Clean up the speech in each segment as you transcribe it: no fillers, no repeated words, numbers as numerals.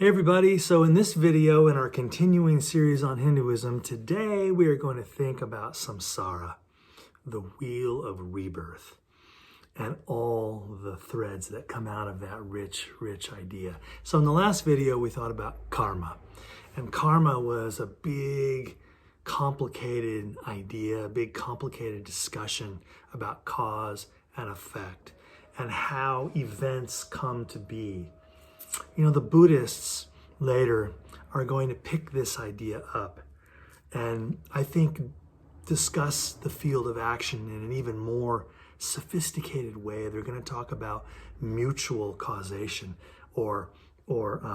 Hey everybody, so in this video in our continuing series on Hinduism, today we are going to think about Samsara, the wheel of rebirth, and all the threads that come out of that rich idea. So in the last video we thought about karma, and karma was a big, complicated idea, a big, complicated discussion about cause and effect and how events come to be. You know, the Buddhists later are going to pick this idea up and I think discuss the field of action in an even more sophisticated way. They're going to talk about mutual causation or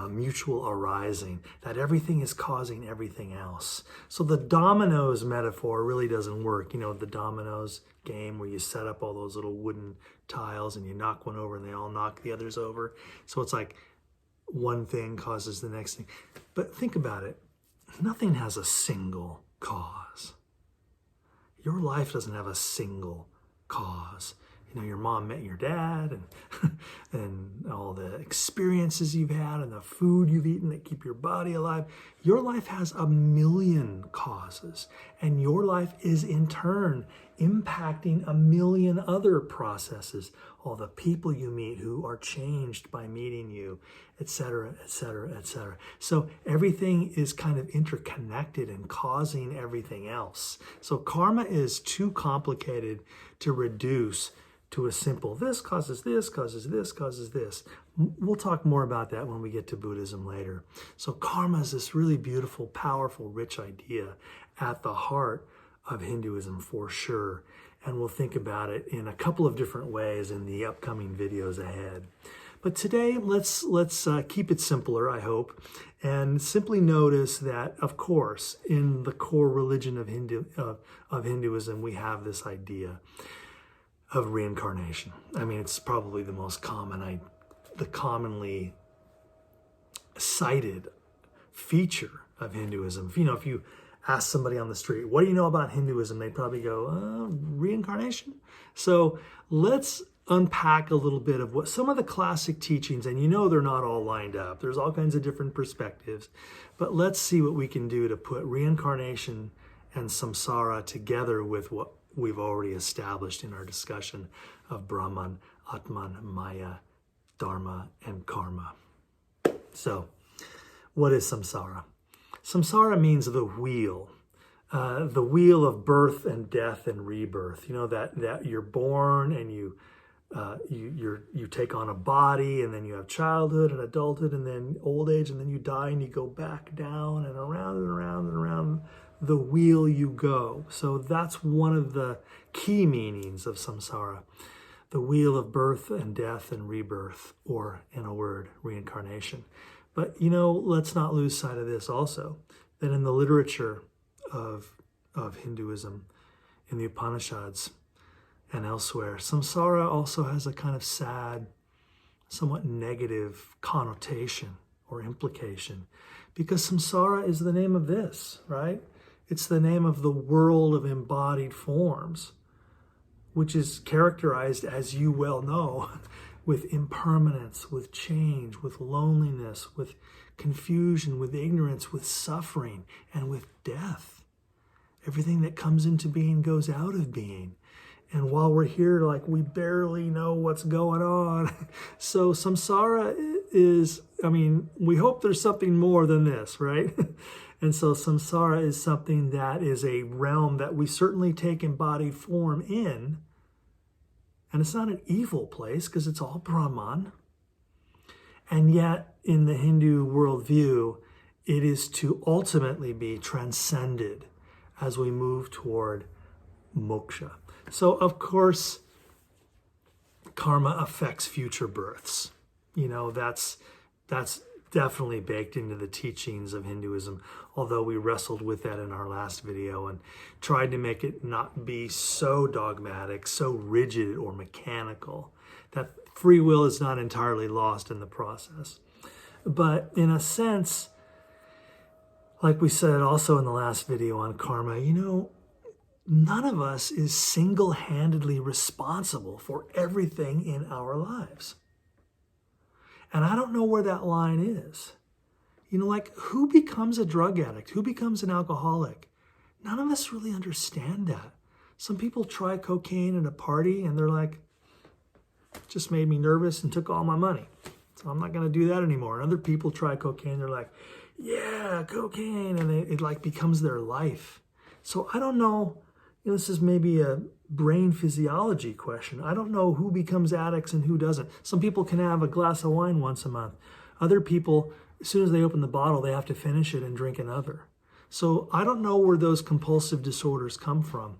mutual arising, that everything is causing everything else. So the dominoes metaphor really doesn't work. You know, the dominoes game where you set up all those little wooden tiles and you knock one over and they all knock the others over. So it's like one thing causes the next thing. But think about it. Nothing has a single cause. Your life doesn't have a single cause. You know, your mom met your dad and all the experiences you've had and the food you've eaten that keep your body alive. Your life has a million causes, and your life is in turn impacting a million other processes. All the people you meet who are changed by meeting you, etc., etc., etc. So everything is kind of interconnected and causing everything else. So karma is too complicated to reduce to a simple, this causes this, causes this, causes this. We'll talk more about that when we get to Buddhism later. So karma is this really beautiful, powerful, rich idea at the heart of Hinduism for sure. And we'll think about it in a couple of different ways in the upcoming videos ahead. But today, let's keep it simpler, I hope, and simply notice that, of course, in the core religion of Hinduism, we have this idea of reincarnation. I mean, it's probably the most common, the commonly cited feature of Hinduism. You know, if you ask somebody on the street, what do you know about Hinduism? They'd probably go, reincarnation. So let's unpack a little bit of what some of the classic teachings, and you know they're not all lined up. There's all kinds of different perspectives, but let's see what we can do to put reincarnation and samsara together with what we've already established in our discussion of Brahman-atman, Maya, Dharma, and Karma. So, what is samsara? Samsara means the wheel of birth and death and rebirth. You know, that you're born and you take on a body, and then you have childhood and adulthood and then old age, and then you die and you go back down and around and around and around the wheel you go. So that's one of the key meanings of samsara, the wheel of birth and death and rebirth, or in a word, reincarnation. But you know, let's not lose sight of this also, that in the literature of Hinduism, in the Upanishads and elsewhere, samsara also has a kind of sad, somewhat negative connotation or implication, because samsara is the name of this, right? It's the name of the world of embodied forms, which is characterized, as you well know, with impermanence, with change, with loneliness, with confusion, with ignorance, with suffering, and with death. Everything that comes into being goes out of being. And while we're here, like, we barely know what's going on. So samsara is, I mean, we hope there's something more than this, right? And so samsara is something that is a realm that we certainly take embodied form in. And it's not an evil place because it's all Brahman. And yet, in the Hindu worldview, it is to ultimately be transcended as we move toward moksha. So, of course, karma affects future births. You know, that's definitely baked into the teachings of Hinduism, although we wrestled with that in our last video and tried to make it not be so dogmatic, so rigid or mechanical, that free will is not entirely lost in the process. But in a sense, like we said also in the last video on karma, you know, none of us is single-handedly responsible for everything in our lives. And I don't know where that line is. You know, like, who becomes a drug addict? Who becomes an alcoholic? None of us really understand that. Some people try cocaine at a party and they're like, just made me nervous and took all my money, so I'm not going to do that anymore. And other people try cocaine, they're like, yeah, cocaine, and it like becomes their life. So I don't know, you know, this is maybe a brain physiology question. I don't know who becomes addicts and who doesn't. Some people can have a glass of wine once a month. Other people, as soon as they open the bottle, they have to finish it and drink another. So I don't know where those compulsive disorders come from,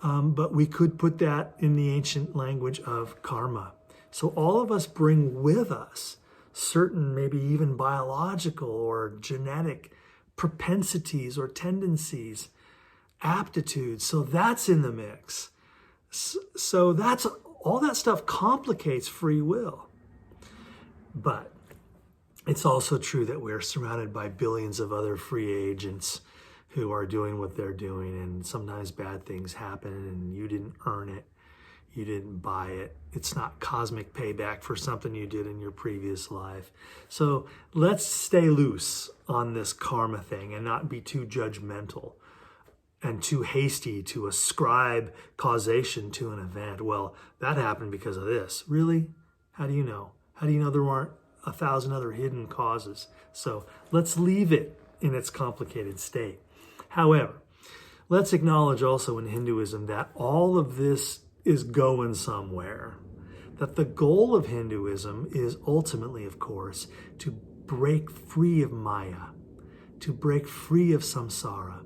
but we could put that in the ancient language of karma. So all of us bring with us certain, maybe even biological or genetic propensities or tendencies, aptitudes. So that's in the mix. So that's all that stuff complicates free will. But it's also true that we're surrounded by billions of other free agents who are doing what they're doing, and sometimes bad things happen and you didn't earn it. You didn't buy it. It's not cosmic payback for something you did in your previous life. So let's stay loose on this karma thing and not be too judgmental and too hasty to ascribe causation to an event. Well, that happened because of this. Really? How do you know? How do you know there aren't 1,000 other hidden causes? So let's leave it in its complicated state. However, let's acknowledge also in Hinduism that all of this is going somewhere. That the goal of Hinduism is ultimately, of course, to break free of Maya, to break free of samsara,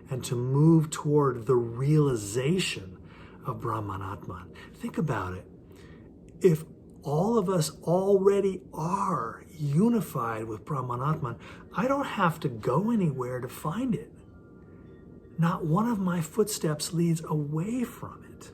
and to move toward the realization of Brahman-atman. Think about it. If all of us already are unified with Brahman-atman, I don't have to go anywhere to find it. Not one of my footsteps leads away from it.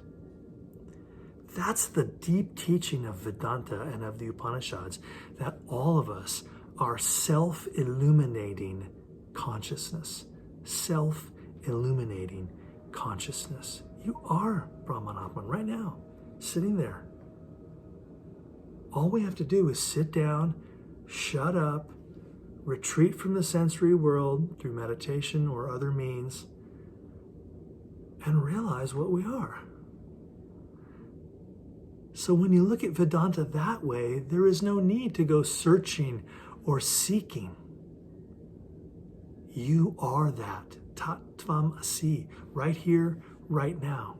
That's the deep teaching of Vedanta and of the Upanishads, that all of us are self-illuminating consciousness. Self-illuminating consciousness. You are Brahman-atman right now, sitting there. All we have to do is sit down, shut up, retreat from the sensory world through meditation or other means, and realize what we are. So when you look at Vedanta that way, there is no need to go searching or seeking. You are that. Tat Tvam Asi. Right here, right now.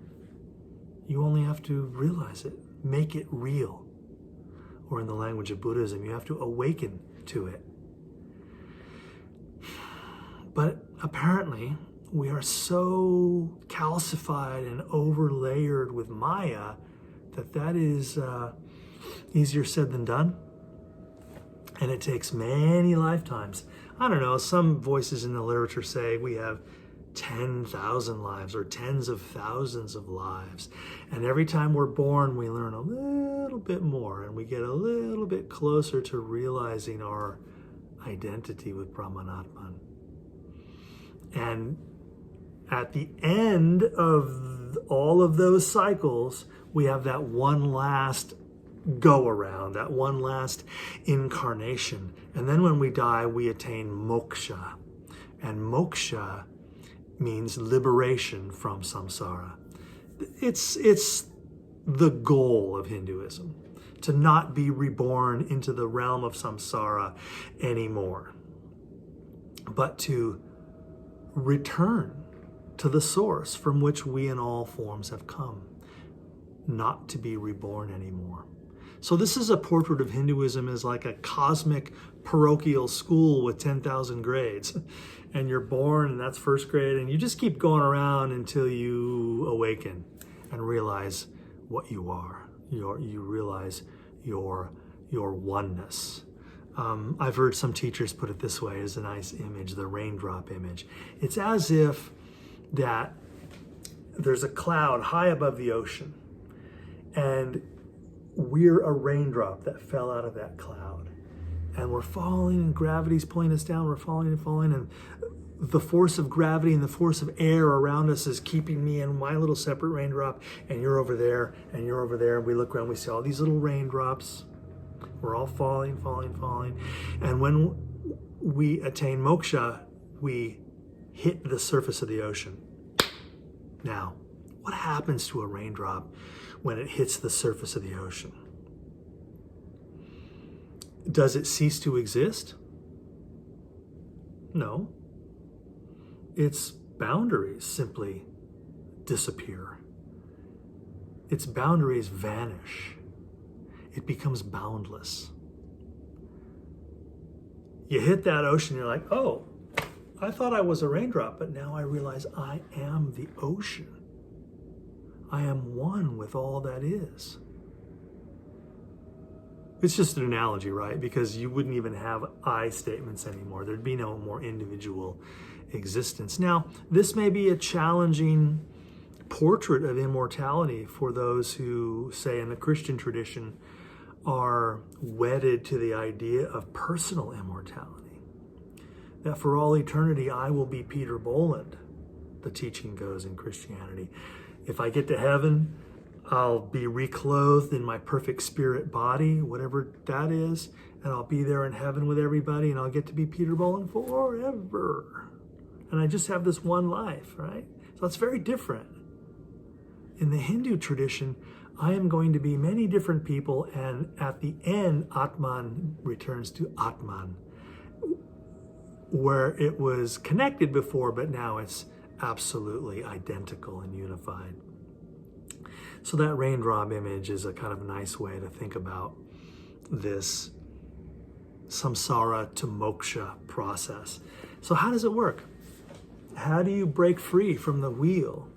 You only have to realize it. Make it real. Or in the language of Buddhism, you have to awaken to it. But apparently, we are so calcified and overlayered with Maya that is easier said than done. And it takes many lifetimes. I don't know, some voices in the literature say we have 10,000 lives or tens of thousands of lives. And every time we're born, we learn a little bit more and we get a little bit closer to realizing our identity with Brahman-atman. And at the end of all of those cycles, we have that one last go around, that one last incarnation. And then when we die, we attain moksha. And moksha means liberation from samsara. It's the goal of Hinduism, to not be reborn into the realm of samsara anymore, but to return to the source from which we in all forms have come, not to be reborn anymore. So this is a portrait of Hinduism as like a cosmic parochial school with 10,000 grades. And you're born, and that's first grade, and you just keep going around until you awaken and realize what you are. You realize your oneness. I've heard some teachers put it this way as a nice image, the raindrop image. It's as if that there's a cloud high above the ocean, and we're a raindrop that fell out of that cloud. And we're falling, and gravity's pulling us down, we're falling and falling, and the force of gravity and the force of air around us is keeping me in my little separate raindrop, and you're over there, and you're over there, and we look around, we see all these little raindrops. We're all falling. And when we attain moksha, we hit the surface of the ocean. Now, what happens to a raindrop when it hits the surface of the ocean? Does it cease to exist? No. Its boundaries simply disappear. Its boundaries vanish. It becomes boundless. You hit that ocean, you're like, oh, I thought I was a raindrop, but now I realize I am the ocean. I am one with all that is. It's just an analogy, right? Because you wouldn't even have I statements anymore. There'd be no more individual existence. Now, this may be a challenging portrait of immortality for those who, say, in the Christian tradition, are wedded to the idea of personal immortality. That for all eternity, I will be Peter Boland, the teaching goes in Christianity. If I get to heaven, I'll be reclothed in my perfect spirit body, whatever that is, and I'll be there in heaven with everybody, and I'll get to be Peter Boland forever. And I just have this one life, right? So it's very different. In the Hindu tradition, I am going to be many different people, and at the end, Atman returns to Atman, where it was connected before, but now it's absolutely identical and unified. So that raindrop image is a kind of nice way to think about this samsara to moksha process. So how does it work? How do you break free from the wheel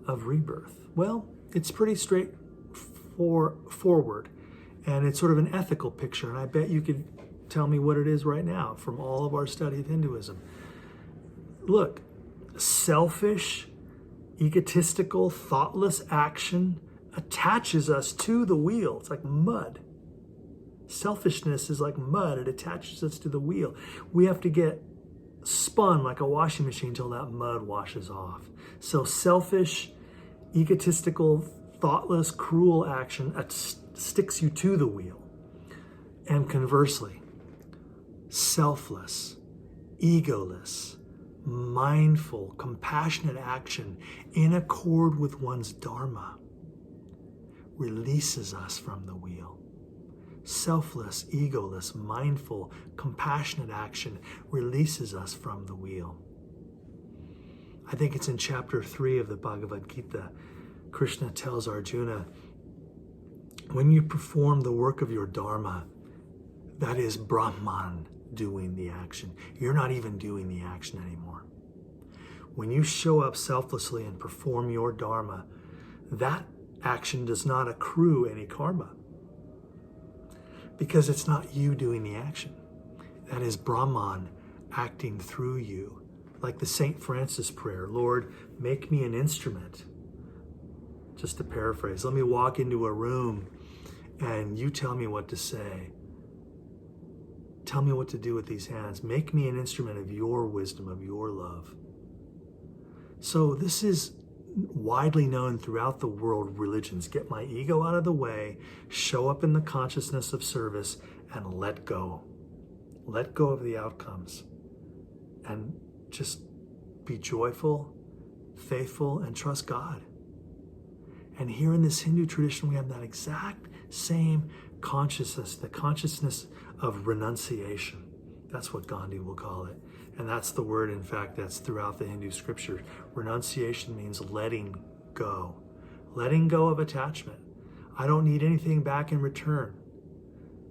of rebirth? Well, it's pretty straightforward, and it's sort of an ethical picture, and I bet you could tell me what it is right now from all of our study of Hinduism. Look, selfish, egotistical, thoughtless action attaches us to the wheel. It's like mud. Selfishness is like mud. It attaches us to the wheel. We have to get spun like a washing machine till that mud washes off. So selfish, egotistical, thoughtless, cruel action sticks you to the wheel. And conversely, selfless, egoless, mindful, compassionate action in accord with one's dharma releases us from the wheel. Selfless, egoless, mindful, compassionate action releases us from the wheel. I think it's in chapter 3 of the Bhagavad Gita. Krishna tells Arjuna, when you perform the work of your dharma, that is Brahman doing the action. You're not even doing the action anymore. When you show up selflessly and perform your dharma, that action does not accrue any karma, because it's not you doing the action. That is Brahman acting through you. Like the St. Francis prayer, Lord, make me an instrument. Just to paraphrase, let me walk into a room and you tell me what to say. Tell me what to do with these hands. Make me an instrument of your wisdom, of your love. So this is widely known throughout the world. Religions get my ego out of the way, show up in the consciousness of service, and let go. Let go of the outcomes. And just be joyful, faithful, and trust God. And here in this Hindu tradition, we have that exact same consciousness, the consciousness of renunciation. That's what Gandhi will call it. And that's the word, in fact, that's throughout the Hindu scripture. Renunciation means letting go. Letting go of attachment. I don't need anything back in return.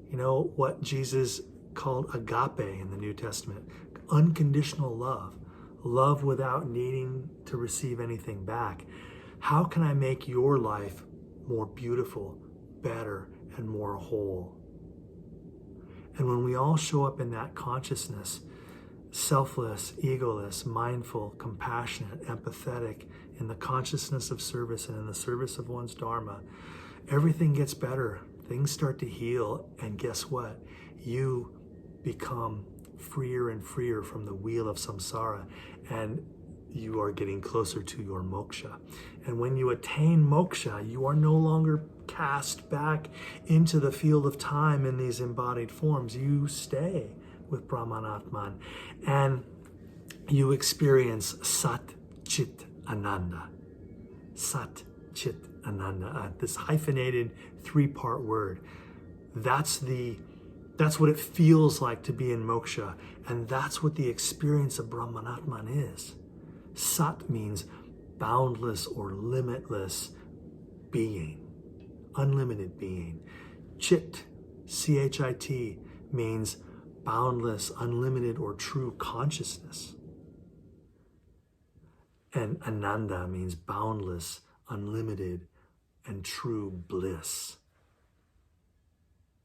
You know what Jesus called agape in the New Testament? Unconditional love. Love without needing to receive anything back. How can I make your life more beautiful, better, and more whole? And when we all show up in that consciousness, selfless, egoless, mindful, compassionate, empathetic, in the consciousness of service and in the service of one's dharma, everything gets better. Things start to heal. And guess what? You become freer and freer from the wheel of samsara, and you are getting closer to your moksha. And when you attain moksha, you are no longer cast back into the field of time in these embodied forms. You stay with Brahman-atman, and you experience Sat-Chit-Ananda. Sat-Chit-Ananda, this hyphenated 3-part word. That's what it feels like to be in moksha, and that's what the experience of Brahman-atman is. Sat means boundless or limitless being, unlimited being. Chit, C-H-I-T, means boundless, unlimited, or true consciousness. And Ananda means boundless, unlimited, and true bliss.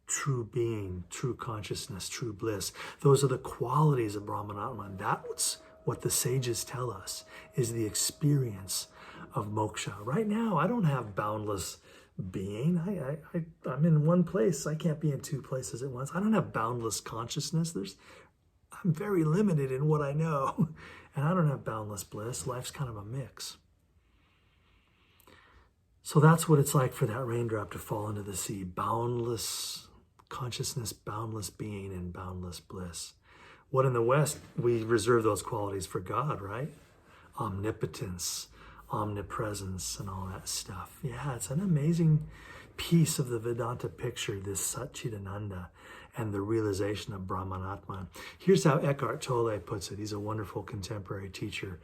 True being, true consciousness, true bliss. Those are the qualities of Brahman-atman. That's what the sages tell us is the experience of moksha. Right now, I don't have boundless being. I'm in one place. I can't be in 2 places at once. I don't have boundless consciousness. I'm very limited in what I know. And I don't have boundless bliss. Life's kind of a mix. So that's what it's like for that raindrop to fall into the sea. Boundless consciousness, boundless being, and boundless bliss. What in the West, we reserve those qualities for God, right? Omnipotence, omnipresence, and all that stuff. Yeah, it's an amazing piece of the Vedanta picture, this Sat-Chit-Ananda and the realization of Brahman-atman. Here's how Eckhart Tolle puts it. He's a wonderful contemporary teacher.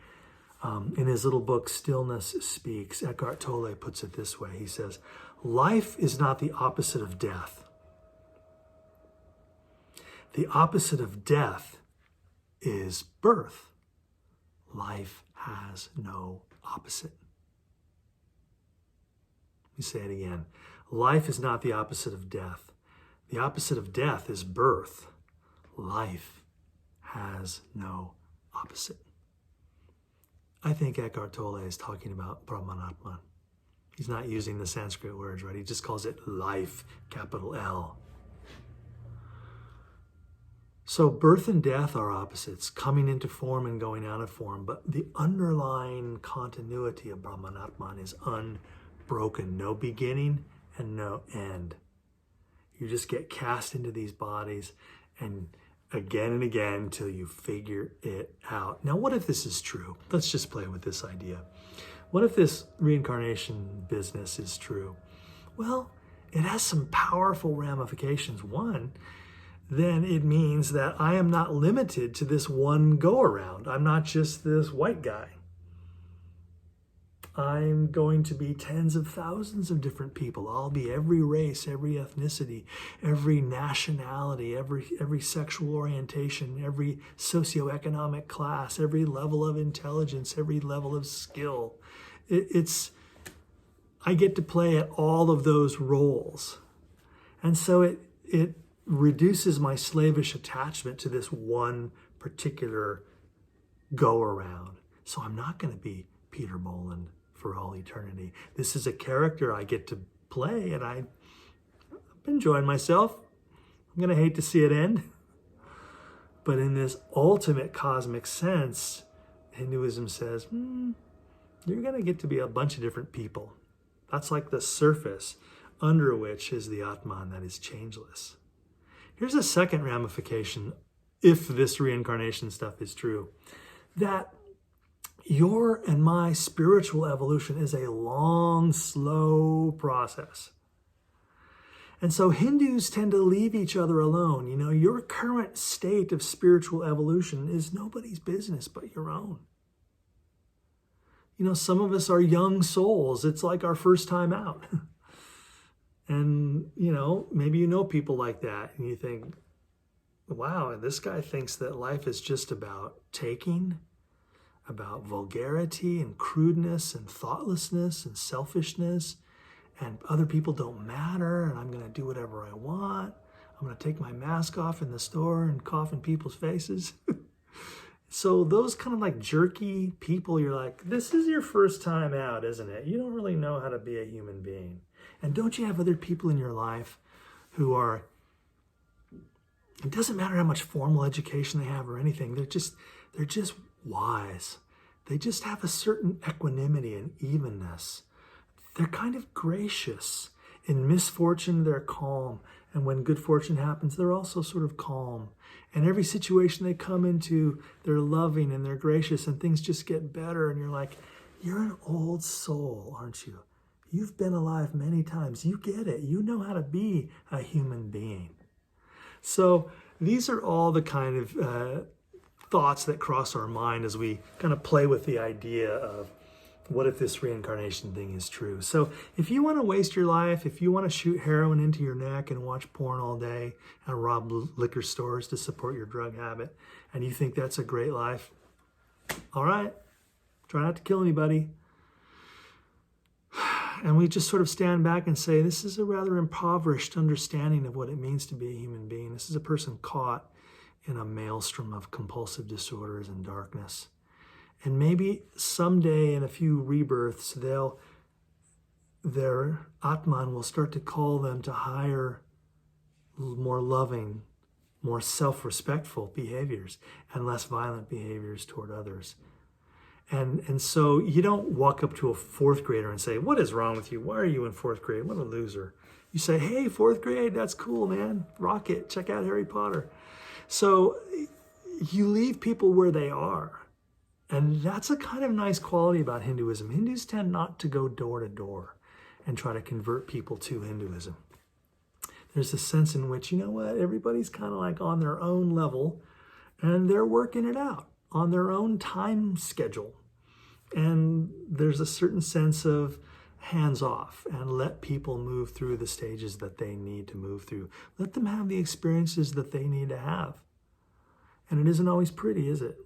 In his little book, Stillness Speaks, Eckhart Tolle puts it this way. He says, life is not the opposite of death. The opposite of death is birth. Life has no opposite. Let me say it again. Life is not the opposite of death. The opposite of death is birth. Life has no opposite. I think Eckhart Tolle is talking about Brahman-atman. He's not using the Sanskrit words, right? He just calls it life, capital L. So birth and death are opposites, coming into form and going out of form, but the underlying continuity of Brahman-atman is unbroken. No beginning and no end. You just get cast into these bodies and again until you figure it out. Now, what if this is true? Let's just play with this idea. What if this reincarnation business is true? Well, it has some powerful ramifications. One, then it means that I am not limited to this one go-around. I'm not just this white guy. I'm going to be tens of thousands of different people. I'll be every race, every ethnicity, every nationality, every sexual orientation, every socioeconomic class, every level of intelligence, every level of skill. I get to play at all of those roles. And so it reduces my slavish attachment to this one particular go-around. So I'm not going to be Peter Boland for all eternity. This is a character I get to play, and I'm enjoying myself. I'm going to hate to see it end. But in this ultimate cosmic sense, Hinduism says, you're going to get to be a bunch of different people. That's like the surface, under which is the Atman that is changeless. Here's a second ramification, if this reincarnation stuff is true, that your and my spiritual evolution is a long, slow process. And so Hindus tend to leave each other alone. You know, your current state of spiritual evolution is nobody's business but your own. You know, some of us are young souls. It's like our first time out. And, you know, maybe you know people like that and you think, wow, this guy thinks that life is just about taking, about vulgarity and crudeness and thoughtlessness and selfishness, and other people don't matter, and I'm going to do whatever I want. I'm going to take my mask off in the store and cough in people's faces. So those kind of like jerky people, you're like, this is your first time out, isn't it? You don't really know how to be a human being. And don't you have other people in your life who are, it doesn't matter how much formal education they have or anything, they're just wise. They just have a certain equanimity and evenness. They're kind of gracious. In misfortune, they're calm. And when good fortune happens, they're also sort of calm. And every situation they come into, they're loving and they're gracious, and things just get better. And you're like, you're an old soul, aren't you? You've been alive many times. You get it. You know how to be a human being. So these are all the kind of thoughts that cross our mind as we kind of play with the idea of what if this reincarnation thing is true. So if you want to waste your life, if you want to shoot heroin into your neck and watch porn all day and rob liquor stores to support your drug habit, and you think that's a great life, all right, try not to kill anybody. And we just sort of stand back and say, this is a rather impoverished understanding of what it means to be a human being. This is a person caught in a maelstrom of compulsive disorders and darkness. And maybe someday in a few rebirths, their Atman will start to call them to higher, more loving, more self-respectful behaviors and less violent behaviors toward others. And so you don't walk up to a fourth grader and say, what is wrong with you? Why are you in fourth grade? What a loser. You say, hey, fourth grade, that's cool, man. Rock it. Check out Harry Potter. So you leave people where they are. And that's a kind of nice quality about Hinduism. Hindus tend not to go door to door and try to convert people to Hinduism. There's a sense in which, you know what, everybody's kind of like on their own level and they're working it out on their own time schedule. And there's a certain sense of hands off and let people move through the stages that they need to move through. Let them have the experiences that they need to have. And it isn't always pretty, is it?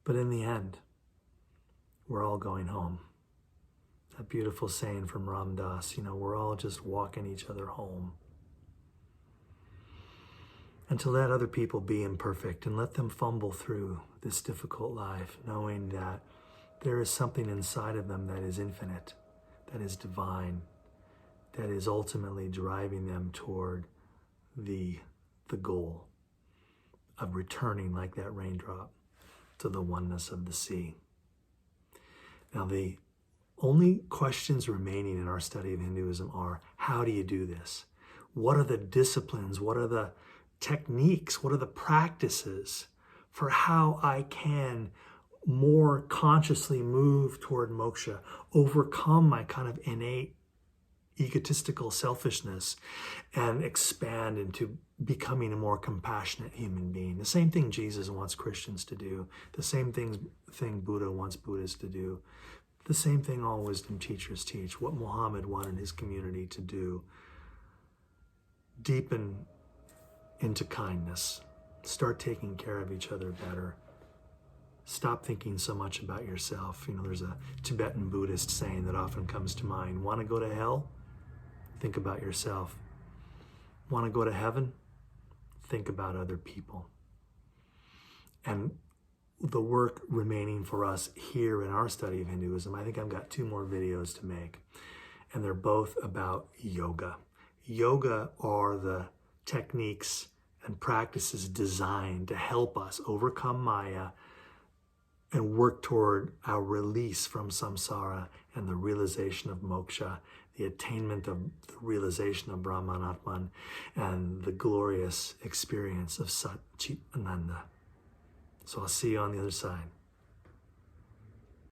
But in the end, we're all going home. That beautiful saying from Ram Dass, we're all just walking each other home. And to let other people be imperfect and let them fumble through this difficult life, knowing that there is something inside of them that is infinite, that is divine, that is ultimately driving them toward the goal of returning like that raindrop to the oneness of the sea. Now, the only questions remaining in our study of Hinduism are, how do you do this? What are the disciplines? What are the techniques? What are the practices for how I can more consciously move toward moksha, overcome my kind of innate egotistical selfishness and expand into becoming a more compassionate human being? The same thing Jesus wants Christians to do. The same thing Buddha wants Buddhists to do. The same thing all wisdom teachers teach. What Muhammad wanted his community to do. Deepen into kindness. Start taking care of each other better. Stop thinking so much about yourself. There's a Tibetan Buddhist saying that often comes to mind. Want to go to hell? Think about yourself. Want to go to heaven? Think about other people. And the work remaining for us here in our study of Hinduism, I think I've got 2 more videos to make. And they're both about yoga. Yoga are the techniques and practices designed to help us overcome Maya and work toward our release from samsara and the realization of moksha, the attainment of the realization of Brahman-atman, and the glorious experience of Sat-Chit-Ananda. So I'll see you on the other side.